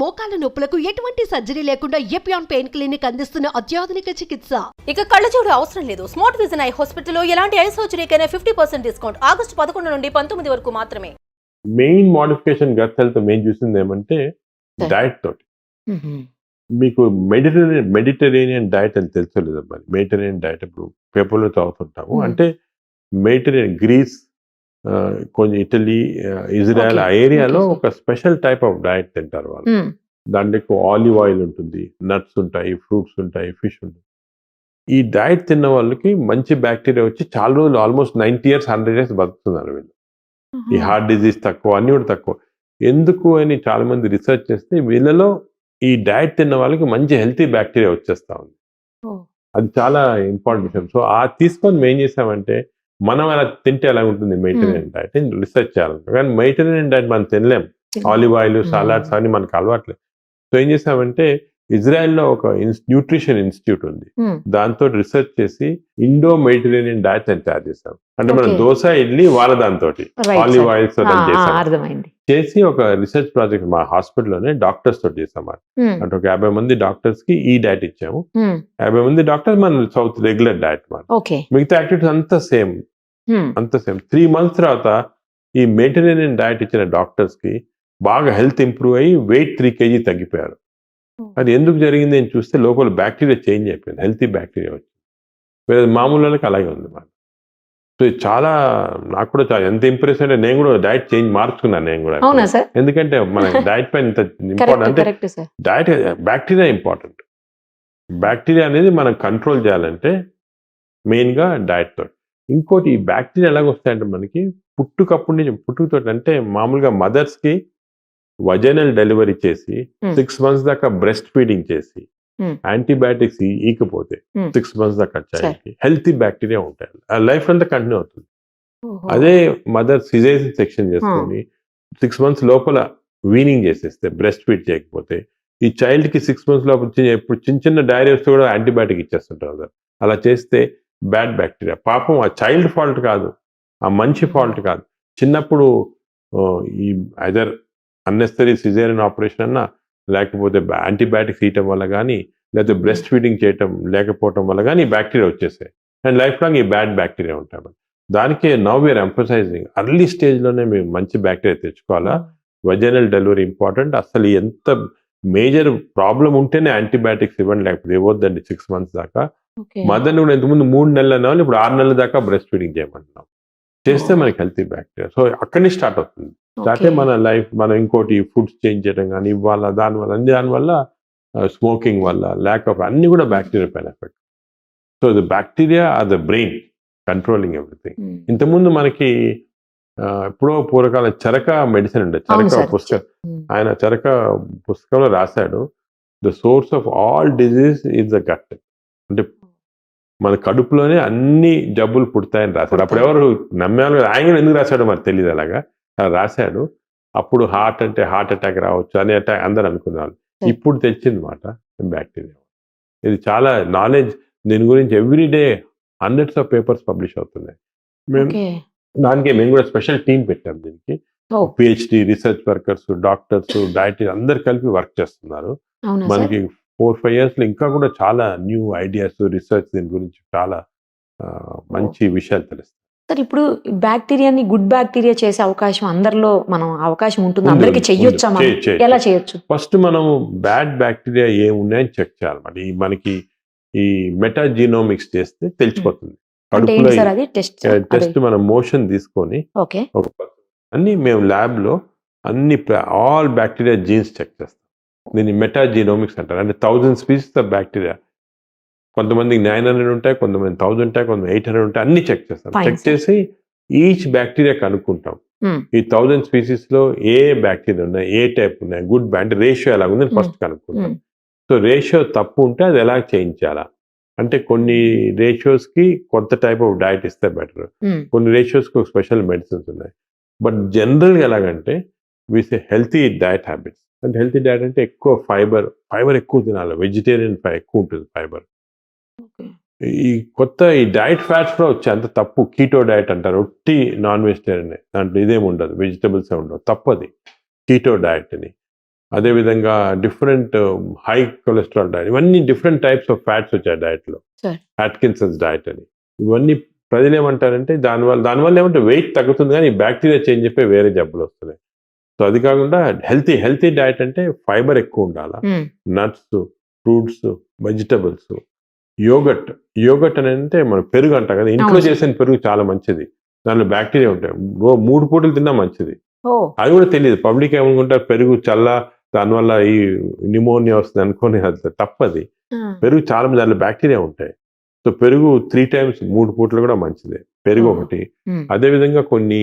మోకాల నొప్పులకు ఎటువంటి సర్జరీ లేకుండా ఎపియాన్ పెయిన్ క్లినిక్ అందిస్తున్న అత్యాధునిక చికిత్స. ఇక కళ్ళజోడు అవసరం లేదు. స్మార్ట్ విజన్ ఐ హాస్పిటల్లో ఎలాంటి ఐ సర్జరీకైనా 50% డిస్కౌంట్. ఆగస్టు 11 నుండి 19 వరకు మాత్రమే. Main modification gut health main చూసింది ఏమంటే డైట్ తోటి. మీకు మెడిటరేనియన్ డైట్ అని తెలుసలేదు మరి. మెడిటరేనియన్ డైట్ ఇప్పుడు పేపర్లో చదువుతుంటాము. అంటే మెడిటరేనియన్ గ్రీస్, కొంచెం ఇటలీ, ఇజ్రాయెల్ ఆ ఏరియాలో ఒక స్పెషల్ టైప్ ఆఫ్ డైట్ తింటారు వాళ్ళు. దాంట్లో ఎక్కువ ఆలివ్ ఆయిల్ ఉంటుంది, నట్స్ ఉంటాయి, ఫ్రూట్స్ ఉంటాయి, ఫిష్ ఉంటుంది. ఈ డైట్ తిన్న వాళ్ళకి మంచి బ్యాక్టీరియా వచ్చి చాలా రోజులు ఆల్మోస్ట్ 90 years 100 years బతుకుతున్నారు వీళ్ళు. ఈ హార్ట్ డిజీజ్ తక్కువ, అన్ని కూడా తక్కువ. ఎందుకు అని చాలా మంది రీసెర్చ్ చేస్తే వీళ్ళలో ఈ డైట్ తిన్న వాళ్ళకి మంచి హెల్తీ బ్యాక్టీరియా వచ్చేస్తా ఉంది. అది చాలా ఇంపార్టెంట్ విషయం. సో ఆ తీసుకొని మేము ఏం చేసామంటే మనం అలా తింటే ఎలా ఉంటుంది మెడిటరేనియన్ డైట్ రీసెర్చ్ చేయాలంటే. కానీ మెడిటరేనియన్ డైట్ మనం తినలేం. ఆలివ్ ఆయిల్, సలాడ్స్ అని మనకు అలవాట్లేదు. సో ఏం చేసామంటే ఇజ్రాయెల్లో ఒక న్యూట్రిషన్ ఇన్స్టిట్యూట్ ఉంది. దాంతో రీసెర్చ్ చేసి ఇండో మెడిటరేనియన్ డైట్ అని తయారు చేసాం. అంటే మనం దోశ, ఇడ్లీ వాళ్ళ దాంతో ఆలివ్ ఆయిల్స్ చేసి ఒక రీసెర్చ్ ప్రాజెక్ట్ మా హాస్పిటల్లోనే డాక్టర్స్ తోటి చేసాం. అంటే ఒక 50 మంది డాక్టర్స్ కి ఈ డైట్ ఇచ్చాము. 50 మంది డాక్టర్స్ మన సౌత్ రెగ్యులర్ డైట్ మాట. మిగతా యాక్టివిటీస్ అంతా సేమ్. 3 months తర్వాత ఈ మెడిటరేనియన్ డైట్ ఇచ్చిన డాక్టర్స్ కి బాగా హెల్త్ ఇంప్రూవ్ అయ్యి వెయిట్ 3 kg తగ్గిపోయారు. అది ఎందుకు జరిగింది అని చూస్తే లోపల బ్యాక్టీరియా చేంజ్ అయిపోయింది, హెల్తీ బ్యాక్టీరియా వచ్చింది. వేరే మామూలు వాళ్ళకి అలాగే ఉంది మాట. సో చాలా నాకు కూడా చాలా ఎంత ఇంప్రెస్ అంటే నేను కూడా డైట్ చేంజ్ మార్చుకున్నాను నేను కూడా. ఎందుకంటే మన డైట్ పైన ఇంత ఇంపార్టెంట్ అంటే డైట్ బ్యాక్టీరియా ఇంపార్టెంట్. బ్యాక్టీరియా అనేది మనం కంట్రోల్ చేయాలంటే మెయిన్గా డైట్ తోటి. ఇంకోటి ఈ బ్యాక్టీరియా ఎలాగొస్తాయంటే మనకి పుట్టుకతో అంటే మామూలుగా మదర్స్కి వజైనల్ డెలివరీ చేసి 6 months దాకా బ్రెస్ట్ ఫీడింగ్ చేసి యాంటీబయాటిక్స్ ఈకపోతే 6 months దాకా చైల్డ్కి హెల్తీ బ్యాక్టీరియా ఉంటాయి. ఆ లైఫ్ అంతా కంటిన్యూ అవుతుంది. అదే మదర్ సిజేరియన్ సెక్షన్ చేసుకుని 6 months లోపల వీనింగ్ చేసేస్తే, బ్రెస్ట్ ఫీడ్ చేయకపోతే ఈ చైల్డ్కి 6 months లోపల ఎప్పుడు చిన్న డైరీస్ కూడా యాంటీబయాటిక్ ఇచ్చేస్తుంటారు. అలా చేస్తే బ్యాడ్ బ్యాక్టీరియా. పాపం ఆ చైల్డ్ ఫాల్ట్ కాదు, ఆ మంచి ఫాల్ట్ కాదు. చిన్నప్పుడు ఈ ఐదర్ అన్నెసరీ సిజేరియన్ ఆపరేషన్ అన్నా, లేకపోతే యాంటీబయాటిక్స్ ఇవ్వటం వల్ల కానీ, లేకపోతే బ్రెస్ట్ ఫీడింగ్ చేయటం లేకపోవటం వల్ల కానీ ఈ బ్యాక్టీరియా వచ్చేసాయి. అండ్ లైఫ్ లాంగ్ ఈ బ్యాడ్ బ్యాక్టీరియా ఉంటాయి. దానికే నౌ వీఆర్ ఎంఫసైజింగ్ ఎర్లీ స్టేజ్లోనే మేము మంచి బ్యాక్టీరియా తెచ్చుకోవాలా. Vaginal delivery important. అసలు ఎంత మేజర్ ప్రాబ్లం ఉంటేనే యాంటీబయాటిక్స్ ఇవ్వండి, లేకపోతే ఇవ్వద్దండి 6 months దాకా. మదర్ని కూడా ఇంతకుముందు 3 నెలలు అనేవాళ్ళు ఇప్పుడు 6 నెలల దాకా బ్రెస్ట్ ఫీడింగ్ చేయమంటున్నాం. చేస్తే మనకి హెల్తీ బ్యాక్టీరియా. సో అక్కడి నుంచి స్టార్ట్ అవుతుంది. స్టార్ట్ అయ్యి మన లైఫ్ మనం ఇంకోటి ఫుడ్స్ చేంజ్ చేయడం కానీ ఇవ్వాలా, దానివల్ల స్మోకింగ్ వల్ల, ల్యాక్ ఆఫ్ అన్ని కూడా బ్యాక్టీరియా పైన effect. So the bacteria are the brain controlling everything. ఇంతకుముందు మనకి ఎప్పుడో పూర్వకాల చరక మెడిసిన్ ఉండే, చరక పుస్తకం, ఆయన చరక పుస్తకంలో రాశాడు the source of all disease is the gut. అంటే మన కడుపులోనే అన్ని జబ్బులు పుడతాయని రాశాడు. అప్పుడు ఎవరు నమ్మేవాళ్ళు, ఆయన ఎందుకు రాశాడో మరి తెలియదు, అలాగా రాశాడు. అప్పుడు హార్ట్ అటాక్ రావచ్చు అని అందరు అనుకున్నారు. ఇప్పుడు తెచ్చింది మాట బ్యాక్టీరియా. ఇది చాలా నాలెడ్జ్ దీని గురించి everyday hundreds of papers publish అవుతున్నాయి. మేము కూడా స్పెషల్ టీం పెట్టాం దీనికి. PhD research workers, doctors, deity అందరు కలిపి వర్క్ చేస్తున్నారు. మనకి 4-5 years ఇంకా కూడా చాలా న్యూ ఐడియాస్, రీసెర్చ్ దీని గురించి చాలా మంచి విషయాలు తెలుస్తాయి. సార్, ఇప్పుడు బ్యాక్టీరియాని గుడ్ బ్యాక్టీరియా చేసే అవకాశం అందరిలో అవకాశం ఉంటుంది, అందరికి చెయ్యొచ్చా? ఎలా చేయొచ్చు? ఫస్ట్ మనం బ్యాడ్ బ్యాక్టీరియా ఏమున్నాయని చెక్ చేయాలన్నమాట. మనకి ఈ మెటాజీనోమిక్స్ చేస్తే తెలిసిపోతుంది. కడుపులో టెస్ట్ మనం మోషన్ తీసుకొని అన్ని మేము ల్యాబ్ లో అన్ని ఆల్ బ్యాక్టీరియా జీన్స్ చెక్ చేస్తాం. దీన్ని మెటాజీనోమిక్స్ అంటారు. అంటే 1000 species ఆఫ్ బ్యాక్టీరియా. కొంతమందికి 900 ఉంటాయి, కొంతమంది 1000 ఉంటాయి, కొంతమంది 800 ఉంటాయి. అన్ని చెక్ చేస్తాం. చెక్ చేసి ఈచ్ బ్యాక్టీరియా కనుక్కుంటాం. ఈ 1000 species లో ఏ బ్యాక్టీరియా ఉన్నాయి, ఏ టైప్ ఉన్నాయి, గుడ్ అంటే రేషియో ఎలా ఉంది ఫస్ట్ కనుక్కుంటాం. సో రేషియో తప్పు ఉంటే అది ఎలా చేయించాలా అంటే కొన్ని రేషియోస్కి కొంత టైప్ ఆఫ్ డైట్ ఇస్తే బెటర్, కొన్ని రేషియోస్కి ఒక స్పెషల్ మెడిసిన్స్ ఉన్నాయి. బట్ జనరల్గా ఎలాగంటే వీసే హెల్తీ డైట్ హ్యాబిట్స్. అంటే హెల్తీ డైట్ అంటే ఎక్కువ ఫైబర్ ఎక్కువ తినాలి. వెజిటేరియన్ ఎక్కువ ఉంటుంది ఫైబర్. ఈ డైట్ ఫ్యాట్స్ లో వచ్చే అంత తప్పు. కీటో డైట్ అంటారు, ఒట్టి నాన్ వెజిటేరియన్, దాంట్లో ఇదేమి ఉండదు, వెజిటబుల్స్ ఉండవు, తప్పది కీటో డైట్ అని. అదేవిధంగా డిఫరెంట్ హై కొలెస్ట్రాల్ డైట్, ఇవన్నీ డిఫరెంట్ టైప్స్ ఆఫ్ ఫ్యాట్స్ వచ్చాయి డైట్లో. Sure. అట్కిన్సన్స్ డైట్ అని. ఇవన్నీ ప్రజలు ఏమంటారంటే దానివల్ల ఏమంటే వెయిట్ తగ్గుతుంది కానీ బ్యాక్టీరియా చేంజ్ అయిపోయి వేరే జబ్బులు వస్తున్నాయి. సో అది కాకుండా హెల్తీ డైట్ అంటే ఫైబర్ ఎక్కువ ఉండాలా, నట్స్, ఫ్రూట్స్, వెజిటబుల్స్, యోగట్ అని అంటే మన పెరుగు అంటాం కదా, ఇంట్లో అవును. చేసిన పెరుగు చాలా మంచిది, దానిలో బ్యాక్టీరియా ఉంటాయి. 3 పూటలు తిన్నా మంచిది. ఓ అది కూడా తెలియదు. పబ్లిక్ ఏమనుకుంటారు పెరుగు దానివల్ల ఈ న్యూమోనియా వస్తుంది అనుకోని, అది తప్పది. పెరుగు చాలా మంది దానిలో బ్యాక్టీరియా ఉంటాయి. సో పెరుగు 3 times 3 పూటలు కూడా మంచిదే పెరుగు ఒకటి. అదేవిధంగా కొన్ని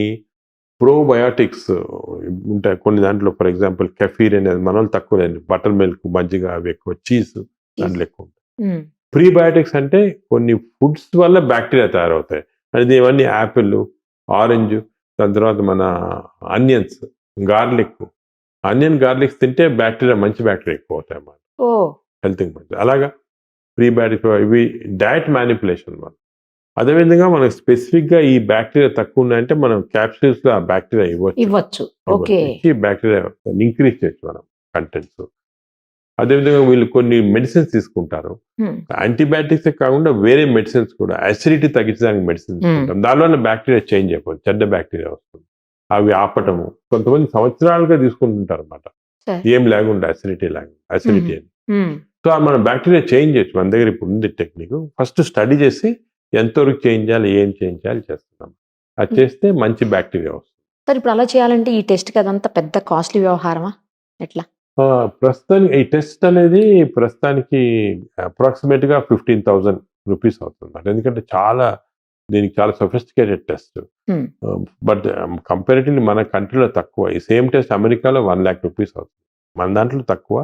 ప్రోబయాటిక్స్ ఉంటాయి కొన్ని దాంట్లో, ఫర్ ఎగ్జాంపుల్ కెఫీర్ అనేది మన వాళ్ళు తక్కువ, బటర్ మిల్క్, మజ్జిగ అవి ఎక్కువ, చీజ్ దాంట్లో ఎక్కువ ఉంటాయి. ప్రీబయాటిక్స్ అంటే కొన్ని ఫుడ్స్ వల్ల బ్యాక్టీరియా తయారవుతాయి. అది ఇవన్నీ యాపిల్, ఆరెంజ్, దాని తర్వాత మన ఆనియన్స్, గార్లిక్స్ తింటే మంచి బ్యాక్టీరియా ఎక్కువ అవుతాయి అన్నమాట, ఓ హెల్త్కి మంచిది. అలాగా ప్రీబయాటిక్స్ ఇవి డయట్ మ్యానిపులేషన్ వల్ల. అదేవిధంగా మనకు స్పెసిఫిక్గా ఈ బ్యాక్టీరియా తక్కువ ఉన్నాయంటే మనం క్యాప్సూల్స్లో ఆ బ్యాక్టీరియా ఇవ్వచ్చు. ఓకే. బ్యాక్టీరియా ఇంక్రీజ్ చేయొచ్చు మనం కంటెంట్స్. అదేవిధంగా వీళ్ళు కొన్ని మెడిసిన్స్ తీసుకుంటారు, యాంటీబయాటిక్స్ కాకుండా వేరే మెడిసిన్స్ కూడా, అసిడిటీ తగ్గించడానికి మెడిసిన్స్ తీసుకుంటాం. దానివల్ల బ్యాక్టీరియా చేంజ్ అయిపోతుంది, చెడ్డ బ్యాక్టీరియా వస్తుంది. అవి ఆపటము కొంతమంది సంవత్సరాలుగా తీసుకుంటుంటారు అనమాట, ఏం లేకుండా అసిడిటీ అని. సో మన బ్యాక్టీరియా చేంజ్ చేయొచ్చు. మన దగ్గర ఇప్పుడు ఉంది టెక్నిక్. ఫస్ట్ స్టడీ చేసి ఎంతవరకు చేంజ్ చేయాలి, ఏం చేంజ్ చేయాలి చేస్తున్నాం. అది చేస్తే మంచి బ్యాక్టీరియా వస్తుంది. సార్ ఇప్పుడు అలా చేయాలంటే ఈ టెస్ట్ అదంతా పెద్ద కాస్ట్లీ వ్యవహారమా ఎట్లా? ప్రస్తుతానికి ఈ టెస్ట్ అనేది అప్రాక్సిమేట్ గా 15,000 రూపీస్ అవుతుంది. ఎందుకంటే దీనికి చాలా సొఫిస్టికేటెడ్ టెస్ట్. బట్ కంపారిటివ్లీ మన కంట్రీలో తక్కువ. ఈ సేమ్ టెస్ట్ అమెరికాలో 1 lakh రూపీస్ అవుతుంది, మన దాంట్లో తక్కువ.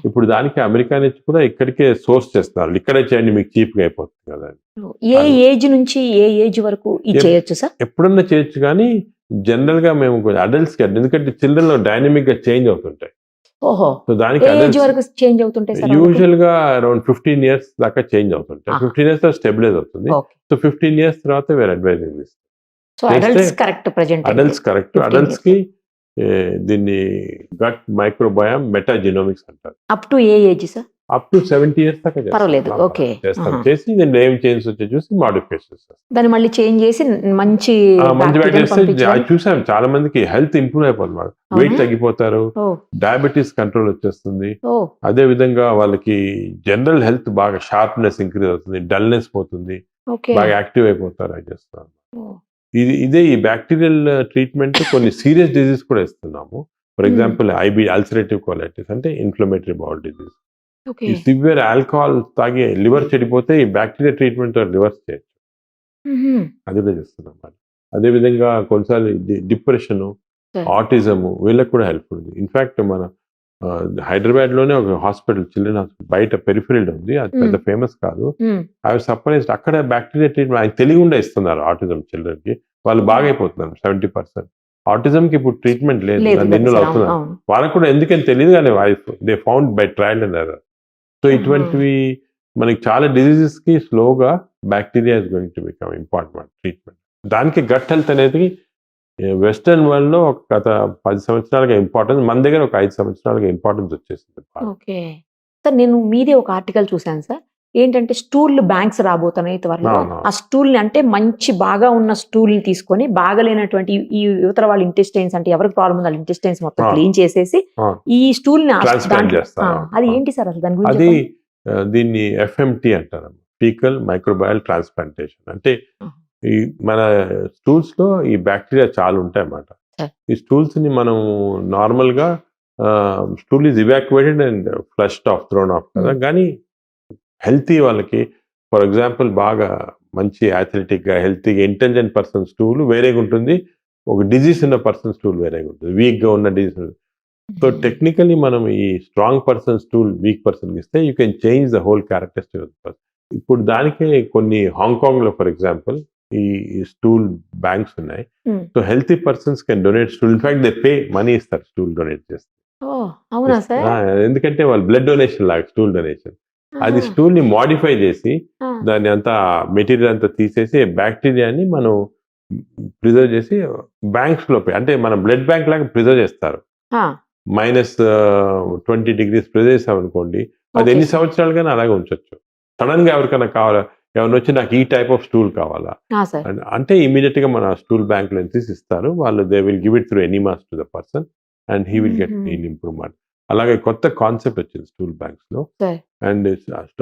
ఇప్పుడు దానికి అమెరికా నుంచి కూడా ఇక్కడికే సోర్స్ చేస్తున్నారు, ఇక్కడే చేయండి మీకు చీప్ గా అయిపోతుంది కదా. ఏ ఏజ్ నుంచి ఏ ఏజ్ వరకు చేయొచ్చు సార్? ఎప్పుడన్నా చేయొచ్చు, కానీ జనరల్ గా మేము అడల్ట్స్ కి, ఎందుకంటే చిల్డ్రన్ లో డైనమిక్ గా చేంజ్ అవుతుంటాయి. ఓహో. సో దానికి చేంజ్ అవుతుంటాయి యూజువల్ గా అరౌండ్ 15 years దాకా చేంజ్ అవుతుంటాయి. 15 years తర్వాత స్టెబిలైజ్ అవుతుంది. సో 15 years తర్వాత వేరే అడ్వైజింగ్ ఇస్తాం. Adults correct. అడల్ట్స్ కి దీన్ని గట్ మైక్రోబయామ్ మెటాజినోమిక్స్ అంటారు. Up to A age sir? Up to 70 years దాకా పర్వాలేదు. ఓకే. చేసి దీన్ని ఏం చేంజ్ వచ్చే చూసి మాడిఫికేషన్ చేస్తాం. దాన్ని మళ్ళీ చేంజ్ చేసి మంచి చూసాం చాలా మందికి హెల్త్ ఇంప్రూవ్ అయిపోతుంది, వెయిట్ తగ్గిపోతారు, డయాబెటీస్ కంట్రోల్ వచ్చేస్తుంది. అదే విధంగా వాళ్ళకి జనరల్ హెల్త్ బాగా షార్ప్నెస్ ఇంక్రీజ్ అవుతుంది, డల్నెస్ పోతుంది, బాగా యాక్టివ్ అయిపోతారు. అది చేస్తాను. ఇదే ఈ బ్యాక్టీరియల్ ట్రీట్మెంట్ కొన్ని సీరియస్ డిజీజ్ కూడా ఇస్తున్నాము. ఫర్ ఎగ్జాంపుల్ అల్సరేటివ్ కోలైటిస్ అంటే ఇన్ఫ్లమేటరీ బౌల్ డిజీజ్. ఈ సివియర్ ఆల్కహాల్ తాగి లివర్ చెడిపోతే ఈ బ్యాక్టీరియా ట్రీట్మెంట్ రివర్స్ చేయొచ్చు, అది కూడా చేస్తున్నాం. అదే విధంగా కొన్నిసార్లు డిప్రెషన్, ఆటిజం వీళ్ళకి కూడా హెల్ప్ఫుల్ ఉంది. ఇన్ఫాక్ట్ మన హైదరాబాద్ లోనే ఒక హాస్పిటల్, చిల్డ్రన్ హాస్పిటల్ బయట పెరిఫెరల్ ఉంది, అది పెద్ద ఫేమస్ కాదు. ఐ వాజ్ సర్ప్రైజ్డ్, అక్కడ బ్యాక్టీరియా ట్రీట్మెంట్ ఆయన తెలియకుండా ఇస్తున్నారు ఆటిజం చిల్డ్రన్ కి, వాళ్ళు బాగా అయిపోతున్నారు. 70% ఆటిజం కి ఇప్పుడు ట్రీట్మెంట్ లేదు, నిన్ను అవుతున్నారు. వాళ్ళకు కూడా ఎందుకని తెలియదు, కానీ they found by trial and error. So ఇటువంటివి మనకి చాలా డిజీజెస్ కి స్లోగా bacteria is going to become important treatment. దానికి గట్ హెల్త్ అనేది వెస్టర్న్ వరల్డ్ లో ఒక గత 10 సంవత్సరాలుగా ఇంపార్టెన్స్, మన దగ్గర ఒక 5 సంవత్సరాలుగా ఇంపార్టెన్స్ వచ్చేసింది. ఓకే సార్, నేను మీదే ఒక ఆర్టికల్ చూసాను సార్, ఏంటంటే స్టూల్ బ్యాంక్స్ రాబోతున్నాయి త్వరలో. ఆ స్టూల్ ని అంటే మంచి బాగా ఉన్న స్టూల్ ని తీసుకొని బాగాలేనటువంటి ఈ యువతల వాళ్ళ ఇంటెస్టైన్స్ అంటే ఎవరికి ప్రాబ్లం ఉంది వాళ్ళ ఇంటెస్టైన్స్ మొత్తం క్లీన్ చేసేసి ఈ స్టూల్ ని అది ఏంటి సార్ అసలు దాని గురించి? దీన్ని FMT అంటారు, ఫీకల్ మైక్రోబయల్ ట్రాన్స్ప్లాంటేషన్. అంటే ఈ మన స్టూల్స్ లో ఈ బ్యాక్టీరియా చాలా ఉంటాయి అన్నమాట. ఈ స్టూల్స్ ని మనం నార్మల్ గా stool is evacuated and flushed off, thrown off కదా. కానీ హెల్తీ వాళ్ళకి, ఫర్ ఎగ్జాంపుల్ బాగా మంచి అథ్లెటిక్ గా హెల్తీగా ఇంటెలిజెంట్ పర్సన్ స్టూల్ వేరేగా ఉంటుంది, ఒక డిజీజ్ ఉన్న పర్సన్ స్టూల్ వేరేగా ఉంటుంది, వీక్ గా ఉన్న డిజీజ్. సో టెక్నికలీ మనం ఈ strong person stool weak person ఇస్తే you can change the whole characteristic of the person. ఇప్పుడు దానికే కొన్ని హాంకాంగ్ లో ఫర్ ఎగ్జాంపుల్ ఈ స్టూల్ బ్యాంక్స్ ఉన్నాయి. So healthy persons can donate stool, in fact they pay money ఇస్తారు స్టూల్ డొనేట్ చేస్తే. ఎందుకంటే వాళ్ళు బ్లడ్ డొనేషన్ లాగా స్టూల్ డొనేషన్, అది స్టూల్ ని మాడిఫై చేసి దాన్ని అంతా మెటీరియల్ అంతా తీసేసి బ్యాక్టీరియాని మనం ప్రిజర్వ్ చేసి బ్యాంక్స్ లో, అంటే మన బ్లడ్ బ్యాంక్ లాగా ప్రిజర్వ్ చేస్తారు. -20 ప్రెస్ చేసామనుకోండి, అది Okay, ఎన్ని sir. సంవత్సరాలుగానే అలాగే ఉంచొచ్చు. సడన్ గా ఎవరికైనా కావాలా, ఎవరిని వచ్చి నాకు ఈ టైప్ ఆఫ్ స్టూల్ కావాలా సార్. అంటే ఇమీడియట్ గా మన స్టూల్ బ్యాంక్ లో తీసి ఇస్తారు వాళ్ళు. They will give it through enemas to the person and he will get Mhm. Heal improvement. అలాగే కొత్త కాన్సెప్ట్ వచ్చింది స్టూల్ బ్యాంక్స్ లో. Sir. అండ్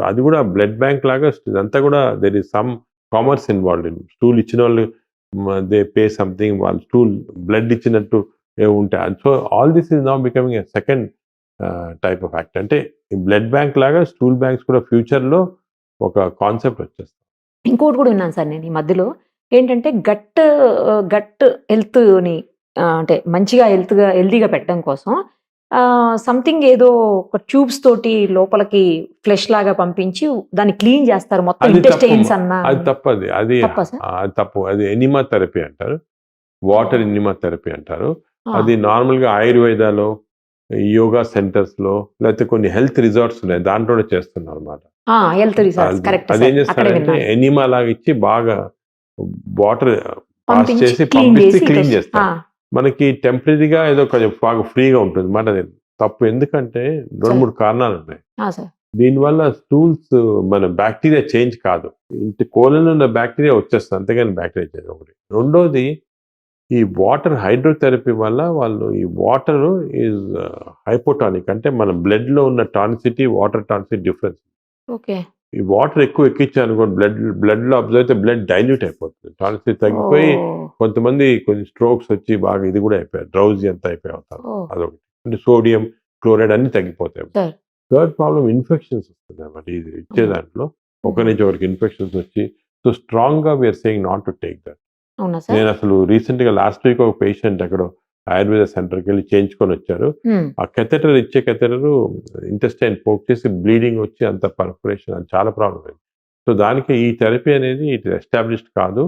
అది కూడా బ్లడ్ బ్యాంక్ లాగా ఇదంతా కూడా there is some commerce involved in. Stool ఇచ్చిన వాళ్ళు దే పే సంథింగ్, వాళ్ళు స్టూల్ బ్లడ్ ఇచ్చినట్టు ఉంటాయి. So all this is now becoming a second type of act. అంటే బ్లడ్ బ్యాంక్ లాగా స్టూల్ బ్యాంక్స్ కూడా ఫ్యూచర్ లో ఒక కాన్సెప్ట్ వచ్చేస్తుంది. ఇంకోటి కూడా విన్నాను సార్ నేను ఈ మధ్యలో, ఏంటంటే గట్ హెల్త్ని అంటే మంచిగా హెల్తీగా పెట్టడం కోసం సంథింగ్ ఏదో ఒక ట్యూబ్స్ తోటి లోపలికి ఫ్లెష్ లాగా పంపించి దాన్ని క్లీన్ చేస్తారు మొత్తం అది ఇంటెస్టైన్స్ తప్పు. అన్న. అది తప్పది. అది తప్పా సార్? అది తప్పు. అది ఎనిమా థెరపీ అంటారు. వాటర్ ఎనిమా థెరపీ అంటారు. అది నార్మల్ గా ఆయుర్వేదాలో, యోగా సెంటర్స్ లో, లేకపోతే కొన్ని హెల్త్ రిసార్ట్స్ ఉన్నాయి, దాంట్లో చేస్తున్నారు అనమాట. హెల్త్ రిసార్ట్స్ కరెక్ట్ అదేం అక్కడే చేస్తారంటే విన్నాను. ఎనిమా లాగా ఇచ్చి బాగా వాటర్ పాస్ పంపించి చేసి క్లీన్ పంపిస్తే చేసి క్లీన్ చేస్తారు. మనకి టెంపరీగా ఏదో కొంచెం బాగా ఫ్రీగా ఉంటుంది మాట. అది తప్పు. ఎందుకంటే 2-3 కారణాలు ఉన్నాయి. సార్. దీనివల్ల స్టూల్స్ మన బ్యాక్టీరియా చేంజ్ కాదు, ఇంటి కోలలో ఉన్న బ్యాక్టీరియా వచ్చేస్తుంది, అంతేగాని బ్యాక్టీరియా చేంజ్ ఒకటి. రెండోది ఈ వాటర్ హైడ్రోథెరపీ వల్ల వాళ్ళు ఈ వాటర్ ఈజ్ హైపోటానిక్, అంటే మన బ్లడ్ లో ఉన్న tonicity water tonicity difference. Okay. ఈ వాటర్ ఎక్కువ ఎక్కించానుకోండి బ్లడ్ లో అబ్జర్వ్ అయితే బ్లడ్ డైల్యూట్ అయిపోతుంది, టానిసిటీ తగ్గిపోయి కొంతమంది కొన్ని స్ట్రోక్స్ వచ్చి బాగా ఇది కూడా అయిపోయారు, డ్రౌజీ అంతా అయిపోయి అవుతారు. అదొకటి. అంటే సోడియం క్లోరైడ్ అన్ని తగ్గిపోతాయి. Sir. థర్డ్ ప్రాబ్లం ఇన్ఫెక్షన్స్ వస్తుంది అన్నమాట. ఇది ఇచ్చే దాంట్లో ఒకరి నుంచి ఒకరికి ఇన్ఫెక్షన్స్ వచ్చి, సో స్ట్రాంగ్ గా we are saying not to take that. అవునా సార్? నేను అసలు రీసెంట్ గా లాస్ట్ వీక్ ఒక పేషెంట్ అక్కడ ఆయుర్వేద సెంటర్కి వెళ్ళి చేయించుకొని వచ్చారు. ఆ కెథెటర్ ఇచ్చే కెథెటర్ ఇంటెస్టైన్ పోక్ చేసి బ్లీడింగ్ వచ్చి అంత పర్ఫరేషన్, అది చాలా ప్రాబ్లం అయింది. సో దానికి ఈ థెరపీ అనేది ఇట్ ఎస్టాబ్లిష్డ్ కాదు.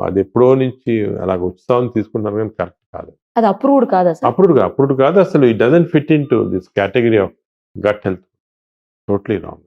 అది ఎప్పుడో నుంచి అలాగ ఉత్సాహం తీసుకుంటారు కానీ కరెక్ట్ కాదు. అది అప్రూవ్డ్ కాదా సార్? అప్పుడు కాదు అసలు. It doesn't fit into this category of gut health. Totally wrong.